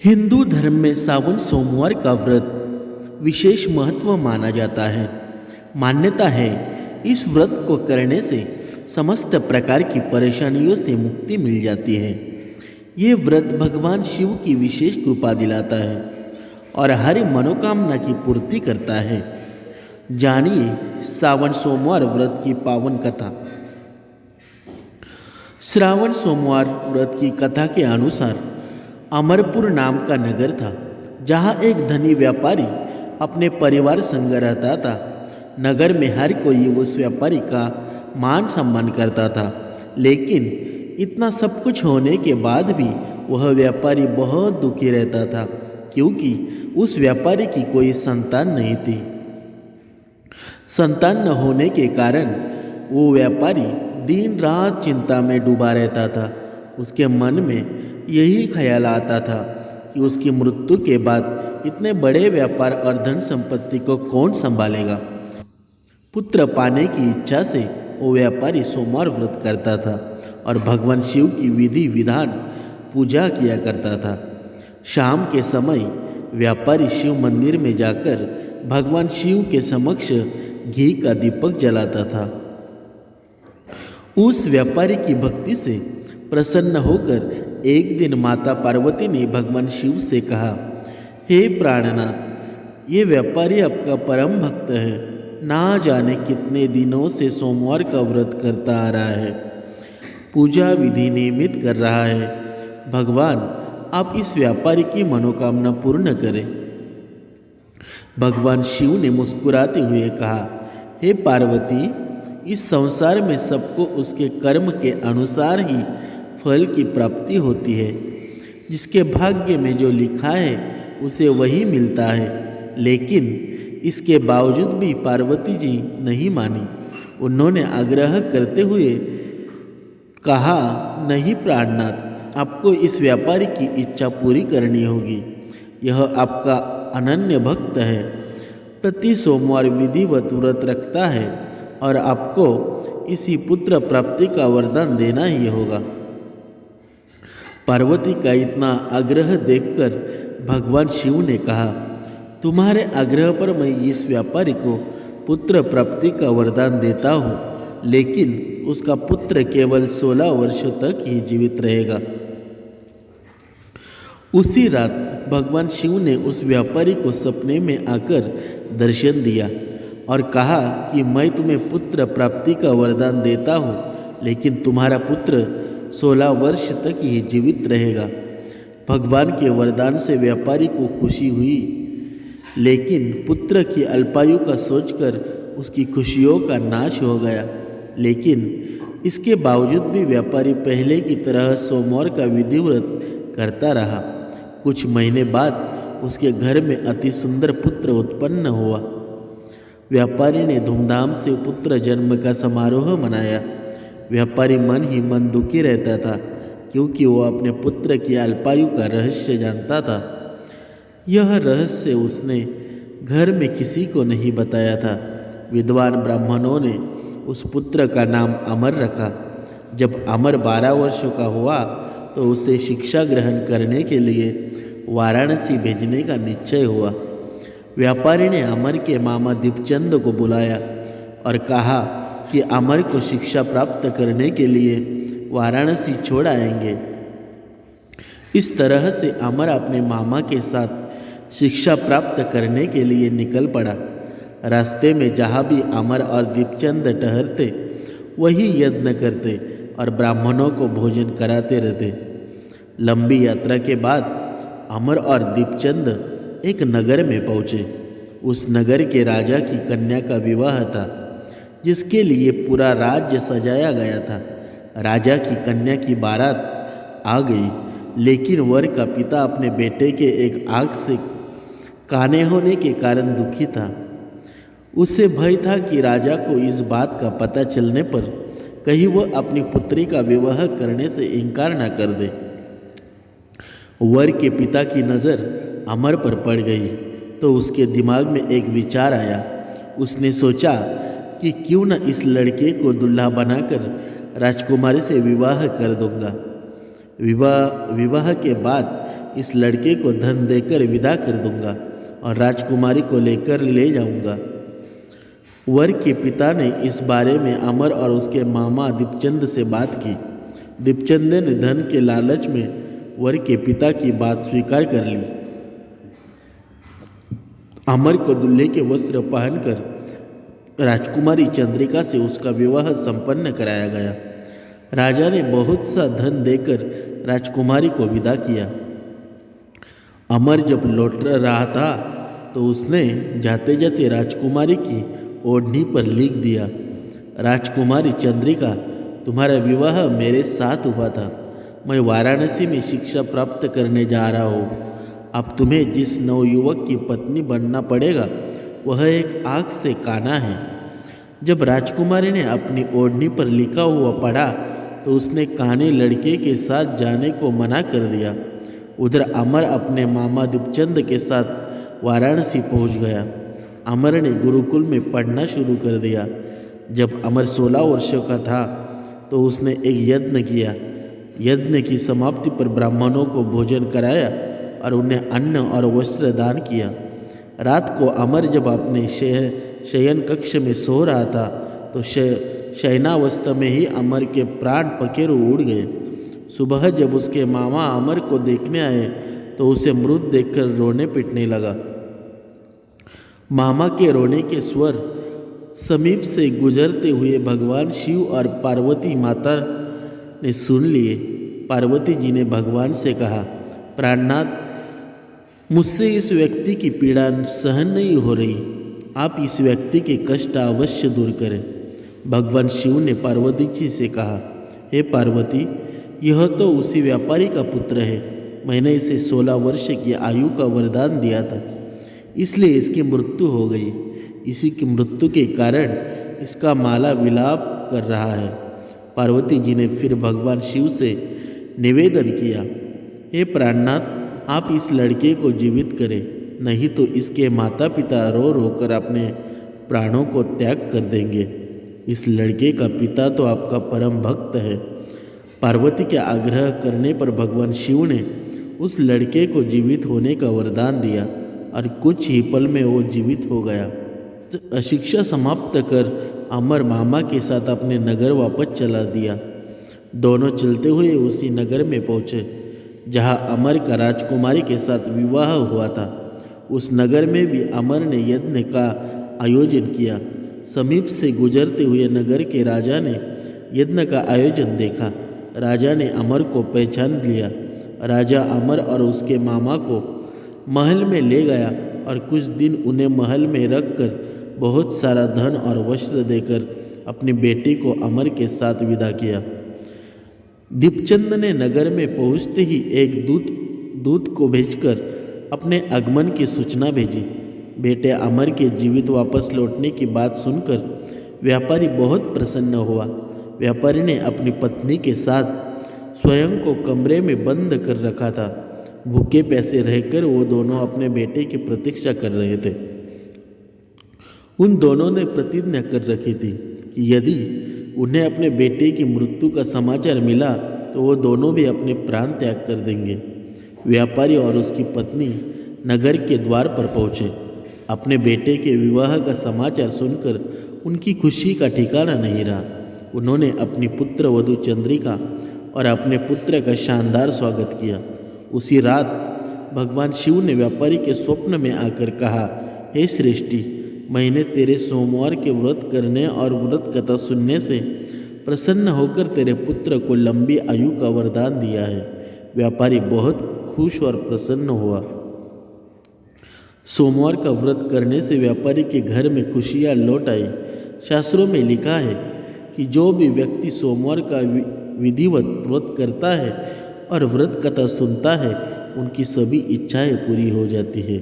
हिंदू धर्म में सावन सोमवार का व्रत विशेष महत्व माना जाता है। मान्यता है इस व्रत को करने से समस्त प्रकार की परेशानियों से मुक्ति मिल जाती है। ये व्रत भगवान शिव की विशेष कृपा दिलाता है और हर मनोकामना की पूर्ति करता है। जानिए सावन सोमवार व्रत की पावन कथा। श्रावण सोमवार व्रत की कथा के अनुसार अमरपुर नाम का नगर था, जहाँ एक धनी व्यापारी अपने परिवार संग रहता था। नगर में हर कोई उस व्यापारी का मान सम्मान करता था, लेकिन इतना सब कुछ होने के बाद भी वह व्यापारी बहुत दुखी रहता था, क्योंकि उस व्यापारी की कोई संतान नहीं थी। संतान न होने के कारण वो व्यापारी दिन रात चिंता में डूबा रहता था। उसके मन में यही ख्याल आता था कि उसकी मृत्यु के बाद इतने बड़े व्यापार और धन संपत्ति को कौन संभालेगा। पुत्र पाने की इच्छा से वो व्यापारी सोमवार व्रत करता था और भगवान शिव की विधि विधान पूजा किया करता था। शाम के समय व्यापारी शिव मंदिर में जाकर भगवान शिव के समक्ष घी का दीपक जलाता था। उस व्यापारी की भक्ति से प्रसन्न होकर एक दिन माता पार्वती ने भगवान शिव से कहा, हे प्राणनाथ, ये व्यापारी आपका परम भक्त है। ना जाने कितने दिनों से सोमवार का व्रत करता आ रहा है, पूजा विधि नियमित कर रहा है। भगवान आप इस व्यापारी की मनोकामना पूर्ण करें। भगवान शिव ने मुस्कुराते हुए कहा, हे पार्वती, इस संसार में सबको उसके कर्म के अनुसार ही फल की प्राप्ति होती है। जिसके भाग्य में जो लिखा है उसे वही मिलता है। लेकिन इसके बावजूद भी पार्वती जी नहीं मानी। उन्होंने आग्रह करते हुए कहा, नहीं प्राणनाथ, आपको इस व्यापारी की इच्छा पूरी करनी होगी। यह आपका अनन्य भक्त है, प्रति सोमवार विधिवत व्रत रखता है और आपको इसी पुत्र प्राप्ति का वरदान देना ही होगा। पार्वती का इतना आग्रह देखकर भगवान शिव ने कहा, तुम्हारे आग्रह पर मैं इस व्यापारी को पुत्र प्राप्ति का वरदान देता हूँ, लेकिन उसका पुत्र केवल 16 वर्षों तक ही जीवित रहेगा। उसी रात भगवान शिव ने उस व्यापारी को सपने में आकर दर्शन दिया और कहा कि मैं तुम्हें पुत्र प्राप्ति का वरदान देता हूँ, लेकिन तुम्हारा पुत्र 16 वर्ष तक ही जीवित रहेगा। भगवान के वरदान से व्यापारी को खुशी हुई, लेकिन पुत्र की अल्पायु का सोचकर उसकी खुशियों का नाश हो गया। लेकिन इसके बावजूद भी व्यापारी पहले की तरह सोमवार का विधिव्रत करता रहा। कुछ महीने बाद उसके घर में अति सुंदर पुत्र उत्पन्न हुआ। व्यापारी ने धूमधाम से पुत्र जन्म का समारोह मनाया। व्यापारी मन ही मन दुखी रहता था, क्योंकि वो अपने पुत्र की अल्पायु का रहस्य जानता था। यह रहस्य उसने घर में किसी को नहीं बताया था। विद्वान ब्राह्मणों ने उस पुत्र का नाम अमर रखा। जब अमर 12 वर्षों का हुआ तो उसे शिक्षा ग्रहण करने के लिए वाराणसी भेजने का निश्चय हुआ। व्यापारी ने अमर के मामा दीपचंद को बुलाया और कहा कि अमर को शिक्षा प्राप्त करने के लिए वाराणसी छोड़ आएंगे। इस तरह से अमर अपने मामा के साथ शिक्षा प्राप्त करने के लिए निकल पड़ा। रास्ते में जहाँ भी अमर और दीपचंद ठहरते वही यत्न करते और ब्राह्मणों को भोजन कराते रहते। लंबी यात्रा के बाद अमर और दीपचंद एक नगर में पहुँचे। उस नगर के राजा की कन्या का विवाह था, जिसके लिए पूरा राज्य सजाया गया था। राजा की कन्या की बारात आ गई, लेकिन वर का पिता अपने बेटे के एक आँख से काने होने के कारण दुखी था। उसे भय था कि राजा को इस बात का पता चलने पर कहीं वह अपनी पुत्री का विवाह करने से इनकार न कर दे। वर के पिता की नज़र अमर पर पड़ गई तो उसके दिमाग में एक विचार आया। उसने सोचा कि क्यों न इस लड़के को दुल्हा बनाकर राजकुमारी से विवाह कर दूंगा। विवाह के बाद इस लड़के को धन देकर विदा कर दूंगा और राजकुमारी को लेकर ले जाऊंगा। वर के पिता ने इस बारे में अमर और उसके मामा दीपचंद से बात की। दीपचंद ने धन के लालच में वर के पिता की बात स्वीकार कर ली। अमर को दूल्हे के वस्त्र पहनकर राजकुमारी चंद्रिका से उसका विवाह संपन्न कराया गया। राजा ने बहुत सा धन देकर राजकुमारी को विदा किया। अमर जब लौट रहा था तो उसने जाते जाते राजकुमारी की ओढ़नी पर लिख दिया, राजकुमारी चंद्रिका, तुम्हारा विवाह मेरे साथ हुआ था। मैं वाराणसी में शिक्षा प्राप्त करने जा रहा हूँ। अब तुम्हें जिस नवयुवक की पत्नी बनना पड़ेगा वह एक आँख से काना है। जब राजकुमारी ने अपनी ओढ़नी पर लिखा हुआ पढ़ा तो उसने काने लड़के के साथ जाने को मना कर दिया। उधर अमर अपने मामा दीपचंद के साथ वाराणसी पहुंच गया। अमर ने गुरुकुल में पढ़ना शुरू कर दिया। जब अमर 16 वर्षों का था तो उसने एक यज्ञ किया। यज्ञ की समाप्ति पर ब्राह्मणों को भोजन कराया और उन्हें अन्न और वस्त्र दान किया। रात को अमर जब अपने शयन कक्ष में सो रहा था तो शयनावस्था में ही अमर के प्राण पखेरु उड़ गए। सुबह जब उसके मामा अमर को देखने आए तो उसे मृत देखकर रोने पिटने लगा। मामा के रोने के स्वर समीप से गुजरते हुए भगवान शिव और पार्वती माता ने सुन लिए। पार्वती जी ने भगवान से कहा, प्राणनाथ, मुझसे इस व्यक्ति की पीड़ा सहन नहीं हो रही। आप इस व्यक्ति के कष्ट अवश्य दूर करें। भगवान शिव ने पार्वती जी से कहा, हे पार्वती, यह तो उसी व्यापारी का पुत्र है। मैंने इसे 16 वर्ष की आयु का वरदान दिया था, इसलिए इसकी मृत्यु हो गई। इसी की मृत्यु के कारण इसका माला विलाप कर रहा है। पार्वती जी ने फिर भगवान शिव से निवेदन किया, हे प्राणनाथ, आप इस लड़के को जीवित करें, नहीं तो इसके माता पिता रो रो कर अपने प्राणों को त्याग कर देंगे। इस लड़के का पिता तो आपका परम भक्त है। पार्वती के आग्रह करने पर भगवान शिव ने उस लड़के को जीवित होने का वरदान दिया और कुछ ही पल में वो जीवित हो गया। शिक्षा समाप्त कर अमर मामा के साथ अपने नगर वापस चला दिया। दोनों चलते हुए उसी नगर में पहुँचे जहाँ अमर का राजकुमारी के साथ विवाह हुआ था। उस नगर में भी अमर ने यज्ञ का आयोजन किया। समीप से गुजरते हुए नगर के राजा ने यज्ञ का आयोजन देखा। राजा ने अमर को पहचान लिया। राजा अमर और उसके मामा को महल में ले गया और कुछ दिन उन्हें महल में रखकर बहुत सारा धन और वस्त्र देकर अपनी बेटी को अमर के साथ विदा किया। दीपचंद ने नगर में पहुंचते ही एक दूत को भेजकर अपने आगमन की सूचना भेजी। बेटे अमर के जीवित वापस लौटने की बात सुनकर व्यापारी बहुत प्रसन्न हुआ। व्यापारी ने अपनी पत्नी के साथ स्वयं को कमरे में बंद कर रखा था। भूखे प्यासे रहकर वो दोनों अपने बेटे की प्रतीक्षा कर रहे थे। उन दोनों ने प्रतिज्ञा कर रखी थी कि यदि उन्हें अपने बेटे की मृत्यु का समाचार मिला तो वो दोनों भी अपने प्राण त्याग कर देंगे। व्यापारी और उसकी पत्नी नगर के द्वार पर पहुँचे। अपने बेटे के विवाह का समाचार सुनकर उनकी खुशी का ठिकाना नहीं रहा। उन्होंने अपनी पुत्र वधू चंद्रिका और अपने पुत्र का शानदार स्वागत किया। उसी रात भगवान शिव ने व्यापारी के स्वप्न में आकर कहा, हे श्रेष्ठी, मैंने तेरे सोमवार के व्रत करने और व्रत कथा सुनने से प्रसन्न होकर तेरे पुत्र को लंबी आयु का वरदान दिया है। व्यापारी बहुत खुश और प्रसन्न हुआ। सोमवार का व्रत करने से व्यापारी के घर में खुशियाँ लौट आई। शास्त्रों में लिखा है कि जो भी व्यक्ति सोमवार का विधिवत व्रत करता है और व्रत कथा सुनता है, उनकी सभी इच्छाएं पूरी हो जाती है।